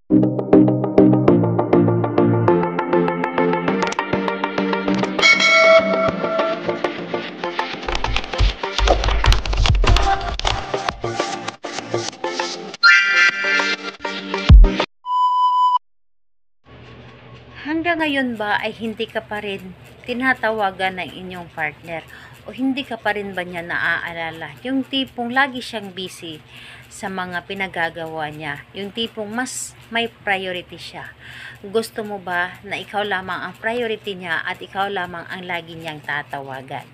Hanggang ngayon ba ay hindi ka pa rin tinatawagan ng inyong partner o hindi ka pa rin ba niya naaalala? Yung tipong lagi siyang busy sa mga pinagagawa niya. Yung tipong mas may priority siya. Gusto mo ba na ikaw lamang ang priority niya at ikaw lamang ang lagi niyang tatawagan?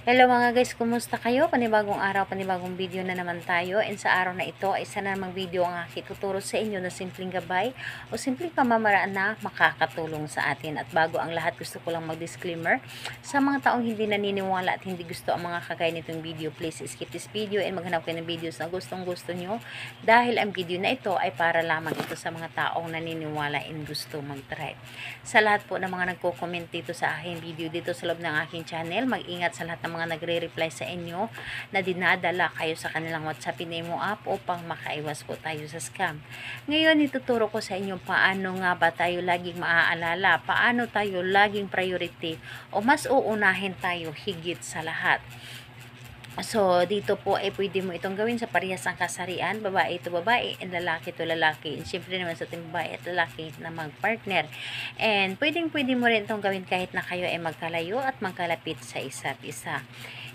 Hello mga guys, kumusta kayo? Panibagong araw, panibagong video na naman tayo. And sa araw na ito ay isa na namang video ang aking tuturo sa inyo na simpleng gabay o simpleng pamamaraan na makakatulong sa atin. At bago ang lahat, gusto ko lang mag-disclaimer sa mga taong hindi naniniwala at hindi gusto ang mga kagaya nitong video. Please skip this video and maghanap kayo ng videos na gustong gusto nyo dahil ang video na ito ay para lamang ito sa mga taong naniniwala and gusto mag-try. Sa lahat po ng mga nagko-comment dito sa aking video dito sa loob ng aking channel, mag-ingat sa lahat ng mga nagre-reply sa inyo na dinadala kayo sa kanilang WhatsApp Imo app upang makaiwas po tayo sa scam. Ngayon, ituturo ko sa inyo paano nga ba tayo laging maaalala, paano tayo laging priority o mas uunahin tayo higit sa lahat. So, dito po ay pwede mo itong gawin sa parehas ang kasarian. Babae ito babae, and lalaki ito lalaki. And syempre naman sa ating babae at lalaki na mag-partner. And pwede mo rin itong gawin kahit na kayo ay magkalayo at magkalapit sa isa't isa.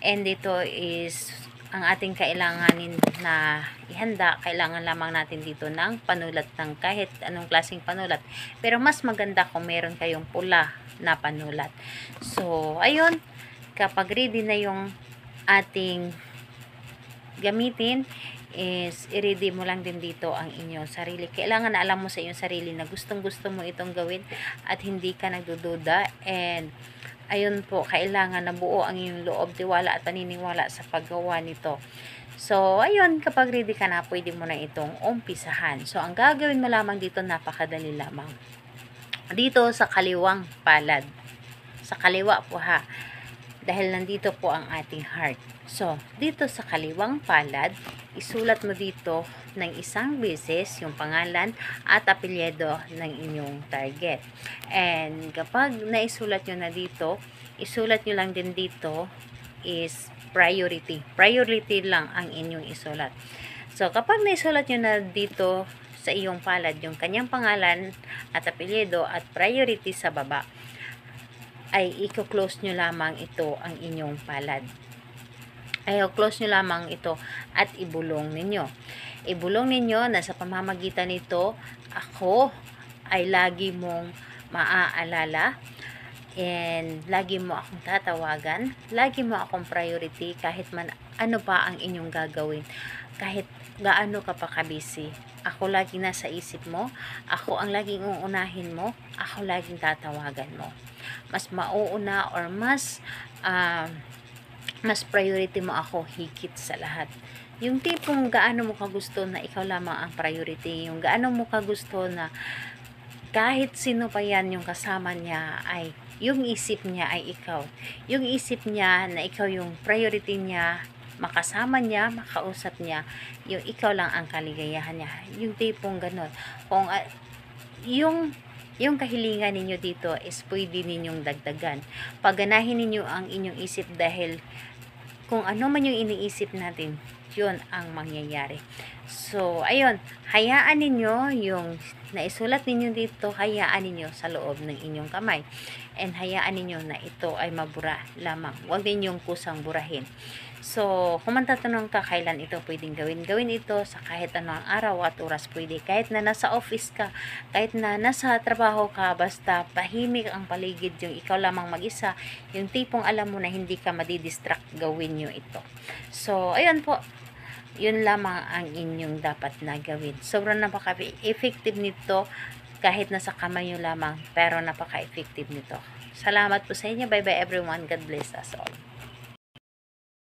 And dito is ang ating kailanganin na ihanda. Kailangan lamang natin dito ng panulat ng kahit anong klaseng panulat. Pero mas maganda kung meron kayong pula na panulat. So, ayun. Kapag ready na yung ating gamitin is i-ready mo lang din dito ang inyong sarili. Kailangan na alam mo sa iyong sarili na gustong gusto mo itong gawin at hindi ka nagdududa, and ayun po, kailangan na buo ang iyong loob, tiwala at paniniwala sa paggawa nito. So, ayun, kapag ready ka na, pwede mo na itong umpisahan. So, ang gagawin mo lamang dito, napakadali lamang. Dito sa kaliwang palad. Sa kaliwa po ha. Dahil nandito po ang ating heart. So, dito sa kaliwang palad, isulat mo dito ng isang beses yung pangalan at apelyido ng inyong target. And kapag naisulat nyo na dito, isulat nyo lang din dito is priority. Priority lang ang inyong isulat. So, kapag naisulat nyo na dito sa iyong palad yung kanyang pangalan at apelyido at priority sa baba, ay i-close nyo lamang ito ang inyong palad. Ay close nyo lamang ito at ibulong ninyo. Ibulong ninyo na sa pamamagitan nito, ako ay lagi mong maaalala and lagi mo akong tatawagan, lagi mo akong priority kahit man ano pa ang inyong gagawin. Kahit gaano ka pa kabisi, ako laging nasa isip mo, ako ang laging uunahin mo, ako laging tatawagan mo. Mas mauuna or mas priority mo ako higit sa lahat. Yung tipong gaano mo kagusto na ikaw lamang ang priority, yung gaano mo kagusto na kahit sino pa yan yung kasama niya ay yung isip niya ay ikaw. Yung isip niya na ikaw yung priority niya, makasama niya, makausap niya, yung ikaw lang ang kaligayahan niya. Yung tipong ganon. Kung yung kahilingan ninyo dito is pwede ninyong dagdagan. Pagganahin ninyo ang inyong isip dahil kung ano man yung iniisip natin, yun ang mangyayari. So, ayun, hayaan ninyo yung naisulat ninyo dito, hayaan ninyo sa loob ng inyong kamay. And hayaan ninyo na ito ay mabura lamang. Huwag ninyong kusang burahin. So, kung man tatanong ka kailan ito pwedeng gawin, gawin ito sa kahit anong araw at oras pwede. Kahit na nasa office ka, kahit na nasa trabaho ka, basta tahimik ang paligid, yung ikaw lamang mag-isa, yung tipong alam mo na hindi ka madidistract, gawin nyo ito. So, ayun po. Yun lamang ang inyong dapat na gawin. Sobrang napaka-effective nito kahit nasa kamay nyo lamang, pero napaka-effective nito. Salamat po sa inyo. Bye bye everyone. God bless us all.